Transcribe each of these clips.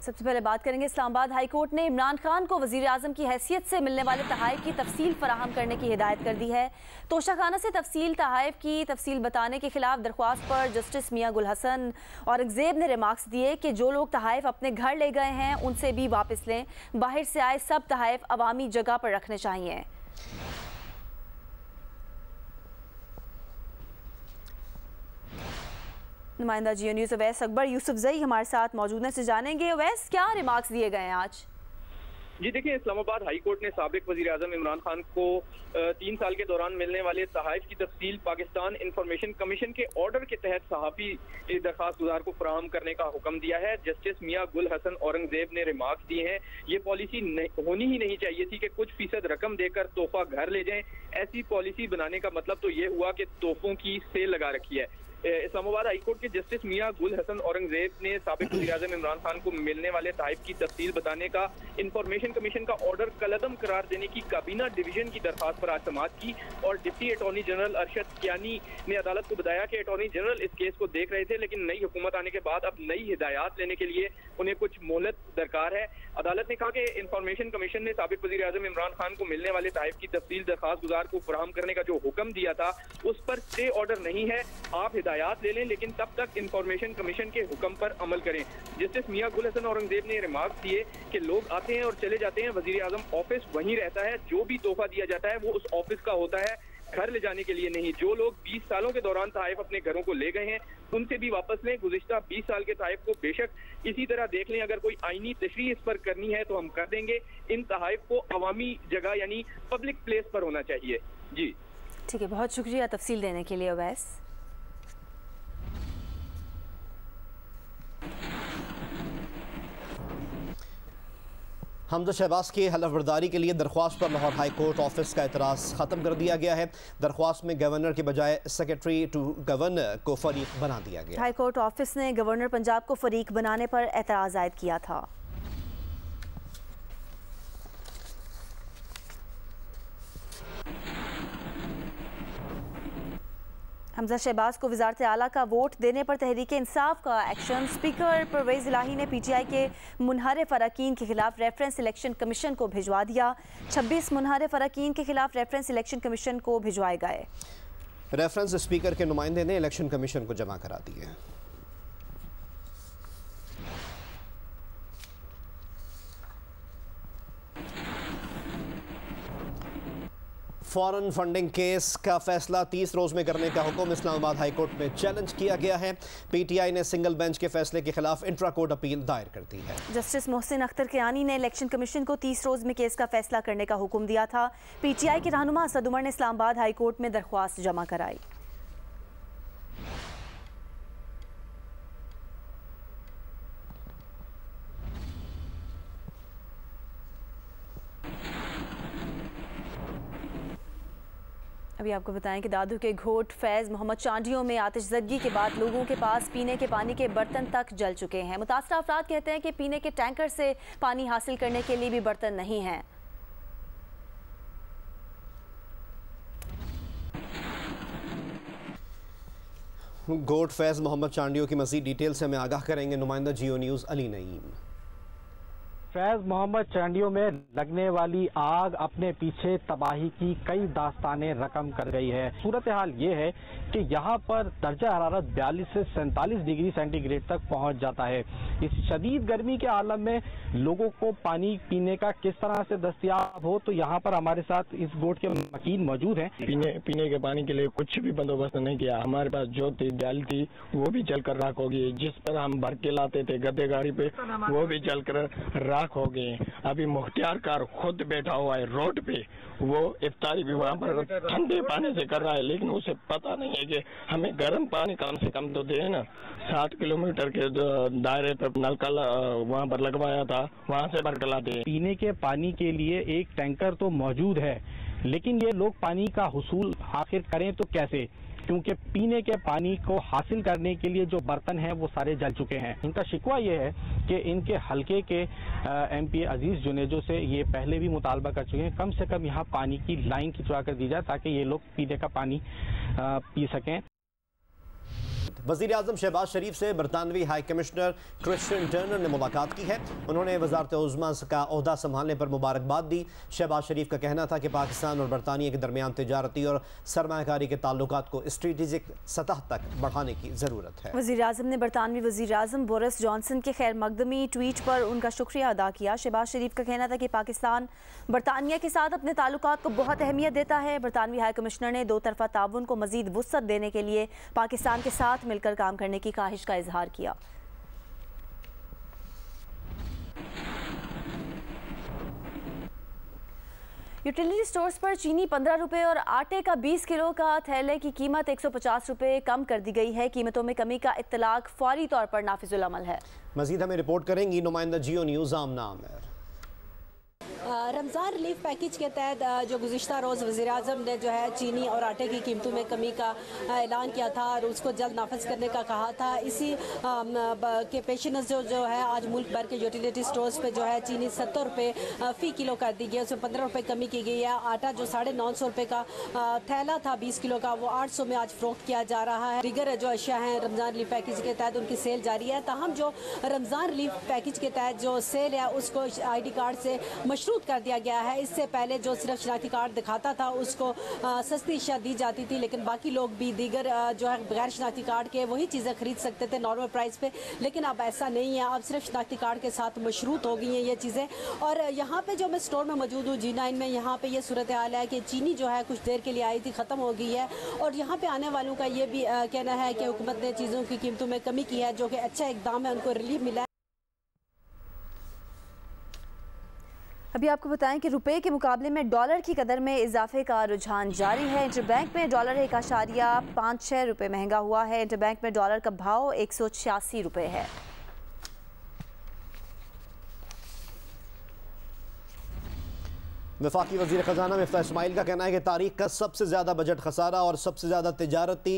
सबसे पहले बात करेंगे, इस्लामाबाद हाई कोर्ट ने इमरान खान को वजीर आजम की हैसियत से मिलने वाले तहाइफ की तफसील फराहम करने की हिदायत कर दी है। तोशाखाना से तहाइफ की तफसील बताने के खिलाफ दरख्वास्त पर जस्टिस मियां गुल हसन औरंगजेब ने रिमार्क्स दिए कि जो लोग तहाइफ अपने घर ले गए हैं उनसे भी वापस लें। बाहर से आए सब तहाइफ अवामी जगह पर रखने चाहिए। नुमाइंदा जियो न्यूज़ अवैस अकबर यूसुफजई हमारे साथ मौजूद हैं, से जानेंगे अवैस क्या रिमार्क्स दिए गए हैं आज। जी देखिए, इस्लामाबाद हाई कोर्ट ने साबिक वजीर आजम इमरान खान को 3 साल के दौरान मिलने वाले तहाइफ की तफसील पाकिस्तान इंफॉर्मेशन कमीशन के ऑर्डर के तहत सहाफ़ी दरखास्त गुजार को फराहम करने का हुक्म दिया है। जस्टिस मियां गुल हसन औरंगजेब ने रिमार्क्स दिए हैं, ये पॉलिसी होनी ही नहीं चाहिए थी कि कुछ फीसद रकम देकर तोहफा घर ले जाएं। ऐसी पॉलिसी बनाने का मतलब तो ये हुआ कि तोहफों की सेल लगा रखी है। इस्लामाबाद हाई कोर्ट के जस्टिस मियां गुल हसन औरंगजेब ने साबिक वज़ीर आज़म इमरान खान को मिलने वाले तहाइफ की तफसील बताने का इंफॉर्मेशन कमीशन का ऑर्डर कलअदम करार देने की काबीना डिवीजन की दरखास्त पर आज समाअत की और deputy attorney general Arshad Kiani ने अदालत को बताया कि अटॉर्नी जनरल इस केस को देख रहे थे, लेकिन नई हुकूमत आने के बाद अब नई हिदायत लेने के लिए उन्हें कुछ मोहलत दरकार है। अदालत ने कहा कि इंफॉर्मेशन कमीशन ने साबिक वज़ीर आज़म इमरान खान को मिलने वाले तहाइफ की तफसील दरखास्त गुजार को फराहम करने का जो हुक्म दिया था उस पर स्टे ऑर्डर नहीं है। आप हिदायत ले लें, लेकिन तब तक इंफॉर्मेशन कमीशन के हुक्म पर अमल करें। जस्टिस मियां गुल हसन औरंगजेब ने रिमार्क्स दिए कि लोग आते हैं और चले जाते हैं, वज़ीर आज़म ऑफिस वहीं रहता है, जो भी तोहफा दिया जाता है वो उस ऑफिस का होता है, घर ले जाने के लिए नहीं। जो लोग 20 सालों के दौरान तहाइफ अपने घरों को ले गए हैं उनसे भी वापस लें। गुज़िश्ता 20 साल के तहाइफ को बेशक इसी तरह देख लें, अगर कोई आईनी तशरीह इस पर करनी है तो हम कर देंगे। इन तहाइफ को अवामी जगह यानी पब्लिक प्लेस पर होना चाहिए। जी ठीक है, बहुत शुक्रिया तफसील देने के लिए अवैस। हमजा शहबाज की हलफ बर्दारी के लिए दरख्वास्त पर लाहौर हाई कोर्ट ऑफिस का एतराज़ ख़त्म कर दिया गया है। दरख्वास्त में गवर्नर के बजाय सेक्रेटरी टू गवर्नर को फरीक बना दिया गया। हाई कोर्ट ऑफिस ने गवर्नर पंजाब को फरीक बनाने पर एतराज़ आयद किया था। हमजा शहबाज को वज़ारत आला का वोट देने पर तहरीक इंसाफ का एक्शन। स्पीकर परवेज़ इलाही ने PTI के मुनहरिफ अरकान के खिलाफ रेफरेंस इलेक्शन कमीशन को भिजवा दिया। 26 मुनहरिफ अरकान के खिलाफ रेफरेंस इलेक्शन कमीशन को भिजवाए गए। रेफरेंस स्पीकर के नुमाइंदे ने इलेक्शन कमीशन को जमा करा दिए। फॉरेन फंडिंग केस का फैसला 30 रोज में करने का हुक्म इस्लामाबाद हाई कोर्ट में चैलेंज किया गया है। PTI ने सिंगल बेंच के फैसले के खिलाफ इंट्रा कोर्ट अपील दायर कर दी है। जस्टिस मोहसिन अख्तर कियानी ने इलेक्शन कमीशन को 30 रोज में केस का फैसला करने का हुक्म दिया था। PTI के रहनुमा असद उमर ने इस्लामाबाद हाई कोर्ट में दरख्वास्त जमा कराई। अभी आपको बताएं कि दादू के घोट फैज़ मोहम्मद चांडियों में आतिशज़दगी के बाद लोगों के पास पीने के पानी के बर्तन तक जल चुके हैं। मुतासरा अफराद कहते हैं कि पीने के टैंकर से पानी हासिल करने के लिए भी बर्तन नहीं हैं। घोट फैज़ मोहम्मद चांडियों की मज़ीद डिटेल से हमें आगाह करेंगे नुमाइंदा जियो न्यूज़ अली नईम। फैज़ मोहम्मद चांडियों में लगने वाली आग अपने पीछे तबाही की कई दास्तानें रकम कर गई है। सूरत हाल ये है कि यहाँ पर दर्जा हरारत 42 से 47 डिग्री सेंटीग्रेड तक पहुँच जाता है। इस शदीद गर्मी के आलम में लोगों को पानी पीने का किस तरह से दस्तयाब हो, तो यहाँ पर हमारे साथ इस गोट के मकीन मौजूद हैं। पीने के पानी के लिए कुछ भी बंदोबस्त नहीं किया। हमारे पास जो थी जाल थी वो भी जलकर राख हो गई। जिस पर हम भर के लाते थे गद्दे गाड़ी पे वो भी जलकर राख हो गए। अभी मुख्तियार कार खुद बैठा हुआ है रोड पे, वो इफ्तारी भी वहाँ पर ठंडे पानी से कर रहा है, लेकिन उसे पता नहीं है कि हमें गर्म पानी कम से कम तो दे ना। 60 किलोमीटर के दायरे पर नलका वहाँ पर लगवाया था, वहाँ से भर के लाते हैं। पीने के पानी के लिए एक टैंकर तो मौजूद है, लेकिन ये लोग पानी का हुसूल आखिर करें तो कैसे, क्योंकि पीने के पानी को हासिल करने के लिए जो बर्तन हैं वो सारे जल चुके हैं। इनका शिकवा ये है कि इनके हलके के MP अजीज जुनेजो से ये पहले भी मुतालबा कर चुके हैं, कम से कम यहाँ पानी की लाइन खिंचवा कर दी जाए ताकि ये लोग पीने का पानी पी सकें। मजीद। वज़ीर आज़म शहबाज शरीफ से बरतानवी हाई कमिश्नर क्रिश्चियन टर्नर ने मुलाकात की है। उन्होंने वज़ारत उज़्मा का ओहदा संभालने पर मुबारकबाद दी। शहबाज शरीफ का कहना था कि पाकिस्तान और बरतानिया के दरमियान तिजारती और सरमायाकारी के ताल्लुकात को स्ट्रेटेजिक सतह तक बढ़ाने की ज़रूरत है। वज़ीर आज़म ने बरतानवी वज़ीर आज़म बोरिस जॉनसन के खैर मकदमी ट्वीट पर उनका शुक्रिया अदा किया। शहबाज शरीफ का कहना था कि पाकिस्तान बरतानिया के साथ अपने ताल्लुकात को बहुत अहमियत देता है। बरतानवी हाई कमिश्नर ने दो तरफा ताउन को मज़ीद वुसअत देने के लिए पाकिस्तान के साथ मिलकर काम करने की ख्वाहिश का इजहार किया। यूटिलिटी स्टोर्स पर चीनी 15 रुपये और आटे का 20 किलो का थैले की कीमत 150 रुपये कम कर दी गई है। कीमतों में कमी का इत्तलाक फौरी तौर पर नाफिजुल अमल है। मजीद हमें रिपोर्ट करेंगी नुमाइंदा जियो न्यूज़ आमना आमिर। रमज़ान रिलीफ पैकेज के तहत जो गुज़िश्ता रोज़ वज़ीर आज़म ने जो है चीनी और आटे की कीमतों में कमी का ऐलान किया था और उसको जल्द नाफिज करने का कहा था। इसी के पेश नज़र जो है आज मुल्क भर के यूटिलिटी स्टोर्स पे जो है चीनी 70 रुपये फ़ी किलो कर दी गई है, उसमें 15 रुपये कमी की गई है। आटा जो 950 रुपये का थैला था 20 किलो का, वो 800 में आज फ़रोख्त किया जा रहा है। दीगर जो अशिया हैं रमज़ान रिलीफ पैकेज के तहत उनकी सेल जारी है। ताहम जो रमज़ान रिलीफ पैकेज के तहत जो सेल है उसको ID कार्ड से मशरूत कर दिया गया है। इससे पहले जो सिर्फ शनाख्ती कार्ड दिखाता था उसको सस्ती अशिया दी जाती थी, लेकिन बाकी लोग भी दीगर जो है बगैर शनाख्ती कार्ड के वही चीज़ें खरीद सकते थे नॉर्मल प्राइस पे, लेकिन अब ऐसा नहीं है। अब सिर्फ शनाख्ती कार्ड के साथ मशरूत हो गई हैं ये चीज़ें। और यहाँ पे जो मैं स्टोर में मौजूद हूँ G9 में, यहाँ पे ये सूरत हाल है कि चीनी जो है कुछ देर के लिए आई थी, ख़त्म हो गई है। और यहाँ पे आने वालों का ये भी कहना है कि हुकूमत ने चीज़ों की कीमतों में कमी की है, जो कि अच्छा इकदाम है, उनको रिलीफ मिला है। अभी आपको बताएं कि रुपए के मुकाबले में डॉलर की कदर में इजाफे का रुझान जारी है। इंटरबैंक में डॉलर 1.56 रुपये महंगा हुआ है। इंटरबैंक में डॉलर का भाव 186 रुपये है। वफाकी वज़ीर ख़जाना मिफ्ताह इस्माइल का कहना है कि तारीख का सबसे ज़्यादा बजट खसारा और सबसे ज़्यादा तिजारती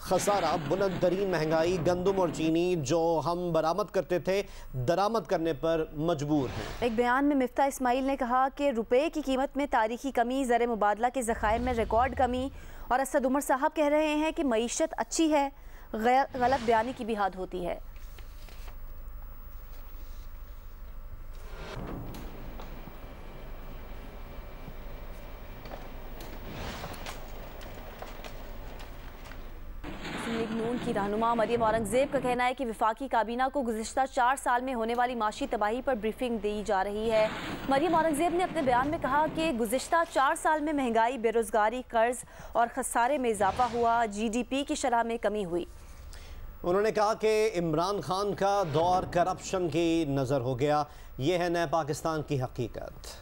खसारा बुलंद तरीन महंगाई गंदम और चीनी जो हम बरामद करते थे दरामद करने पर मजबूर हैं। एक बयान में मिफ्ताह इस्माइल ने कहा कि रुपए की कीमत में तारीखी कमी, ज़र मुबादला के ज़खायर में रिकॉर्ड कमी और असद उमर साहब कह रहे हैं कि मईशत अच्छी है, गलत बयानी की भी हद होती है। लीग नून की रहनुमा मरियम औरंगजेब का कहना है कि वफाकी काबीना को गुज़िश्ता 4 साल में होने वाली माशी तबाही पर ब्रीफिंग दी जा रही है। मरियम औरंगजेब ने अपने बयान में कहा कि गुज़िश्ता 4 साल में महंगाई, बेरोज़गारी, कर्ज और खसारे में इजाफा हुआ, GDP की शरह में कमी हुई। उन्होंने कहा कि इमरान खान का दौर करप्शन की नज़र हो गया, ये है नए पाकिस्तान की हकीकत।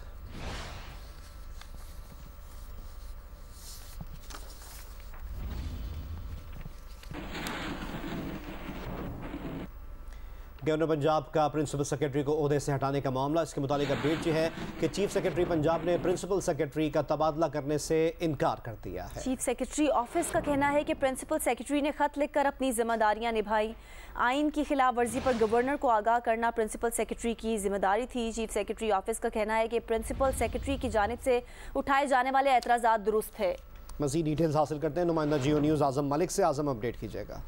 गवर्नर पंजाब का प्रिंसिपल सेक्रेटरी को ओहदे से हटाने का मामला, इसके मुतालिक अपडेट ये है कि चीफ सेक्रेटरी पंजाब ने प्रिंसिपल सेक्रेटरी का तबादला करने से इनकार कर दिया है। चीफ सेक्रेटरी ऑफिस का कहना है कि प्रिंसिपल सेक्रेटरी ने खत लिखकर अपनी जिम्मेदारियां निभाई। आइन की खिलाफ वर्जी पर गवर्नर को आगाह करना प्रिंसिपल सेक्रेटरी की जिम्मेदारी थी। चीफ सेक्रेटरी ऑफिस का कहना है कि प्रिंसिपल सेक्रेटरी की जानिब से उठाए जाने वाले एतराज़ात दुरुस्त थे। मज़ीद डिटेल्स हासिल करते हैं नुमाइंदा जियो न्यूज़ आज़म मलिक से। आज़म, अपडेट कीजिएगा।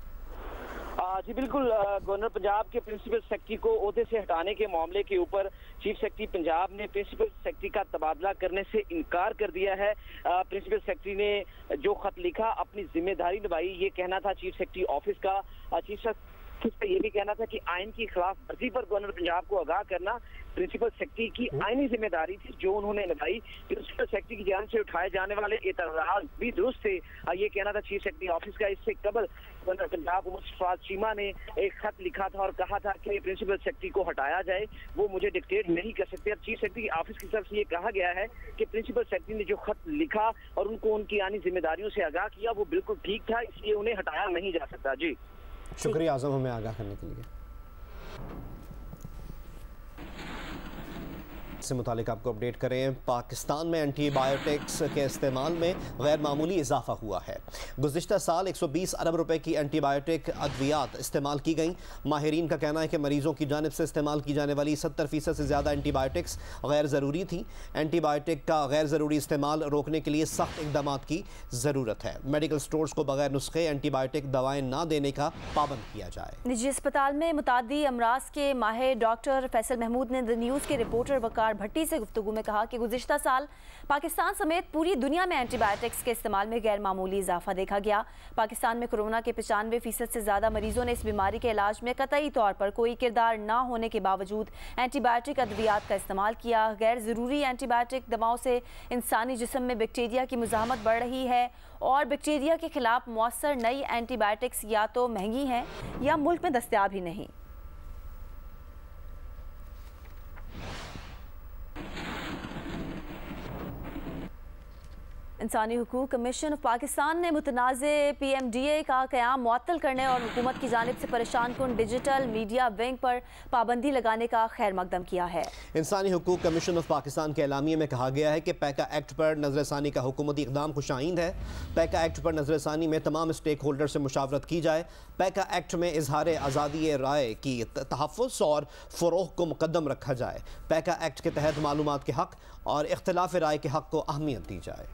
जी बिल्कुल, गवर्नर पंजाब के प्रिंसिपल सेक्रेटरी को ओहदे से हटाने के मामले के ऊपर चीफ सेक्रेटरी पंजाब ने प्रिंसिपल सेक्रेटरी का तबादला करने से इनकार कर दिया है। प्रिंसिपल सेक्रेटरी ने जो खत लिखा अपनी जिम्मेदारी निभाई, ये कहना था चीफ सेक्रेटरी ऑफिस का। चीफ सेक्रेटरी ये भी कहना था कि आइन की खिलाफ वर्जी पर गवर्नर पंजाब को आगाह करना प्रिंसिपल सेक्रेटरी की आईनी जिम्मेदारी थी, जो उन्होंने निभाई। प्रिंसिपल सेक्रेटरी की जान से उठाए जाने वाले एतराज़ भी दुरुस्त थे, ये कहना था चीफ सेक्रेटरी ऑफिस का। इससे कबल गवर्नर पंजाब मुस्तफाद चीमा ने एक खत लिखा था और कहा था कि प्रिंसिपल सेक्रेटरी को हटाया जाए, वो मुझे डिक्टेट नहीं कर सकते। अब चीफ सेक्रेटरी ऑफिस की तरफ से ये कहा गया है कि प्रिंसिपल सेक्रेटरी ने जो खत लिखा और उनको उनकी आनी जिम्मेदारियों से आगाह किया, वो बिल्कुल ठीक था, इसलिए उन्हें हटाया नहीं जा सकता। जी शुक्रिया आज़म हमें आगाह करने के लिए। इससे मुतालिक आपको अपडेट करें। पाकिस्तान में एंटीबायोटिक्स के इस्तेमाल में गैर मामूली इजाफा हुआ है। गुज़िश्ता साल 120 अरब रुपए की एंटीबायोटिक अद्वियात इस्तेमाल की गई। माहिरीन का कहना है कि मरीजों की जानिब से इस्तेमाल की जाने वाली 70% से ज़्यादा एंटीबायोटिक्स गैर ज़रूरी थी। एंटीबायोटिक का गैर ज़रूरी इस्तेमाल रोकने के लिए सख्त इक़दाम की ज़रूरत है। मेडिकल स्टोर्स को बगैर नुस्खे एंटीबायोटिक दवाएँ ना देने का पाबंद किया जाए। निजी अस्पताल में मुतादी अमराज के माहिर डॉक्टर फैसल महमूद ने द न्यूज़ के रिपोर्टर वकार भट्टी से गुफ्तगू में कहा कि गुज़िश्ता साल पाकिस्तान समेत पूरी दुनिया में एंटीबायोटिक्स के इस्तेमाल में गैर मामूली इजाफा देखा गया। पाकिस्तान में कोरोना के 95% से ज़्यादा मरीजों ने इस बीमारी के इलाज में कतई तौर पर कोई किरदार ना होने के बावजूद एंटीबायोटिक अद्वियात का इस्तेमाल किया। गैर ज़रूरी एंटीबायोटिक दवाओं से इंसानी जिस्म में बैक्टीरिया की मुज़ाहमत बढ़ रही है और बैक्टीरिया के खिलाफ मौसर नई एंटीबायोटिक्स या तो महंगी हैं या मुल्क में दस्तयाब ही नहीं। इंसानी हुकूक कमीशन ऑफ पाकिस्तान ने मुतनाज़े PMDA का क़याम मुअत्तल करने और हुकूमत की जानिब से परेशान कुन डिजिटल मीडिया विंग पर पाबंदी लगाने का खैर मकदम किया है। इंसानी हुकूक कमीशन ऑफ पाकिस्तान के एलामिये में कहा गया है कि पैका एक्ट पर नज़रसानी का हुकूमती इक़दाम खुशाइंद है। पैका एक्ट पर नज़रसानी में तमाम स्टेक होल्डर से मुशावरत की जाए। पैका एक्ट में इजहार आज़ादी राय की तहफ़्फ़ुज़ और फ़रोग़ को मुक़द्दम रखा जाए। पैका एक्ट के तहत मालूमात के हक़ और इख्तिलाफ़ राय के हक़ को अहमियत दी जाए।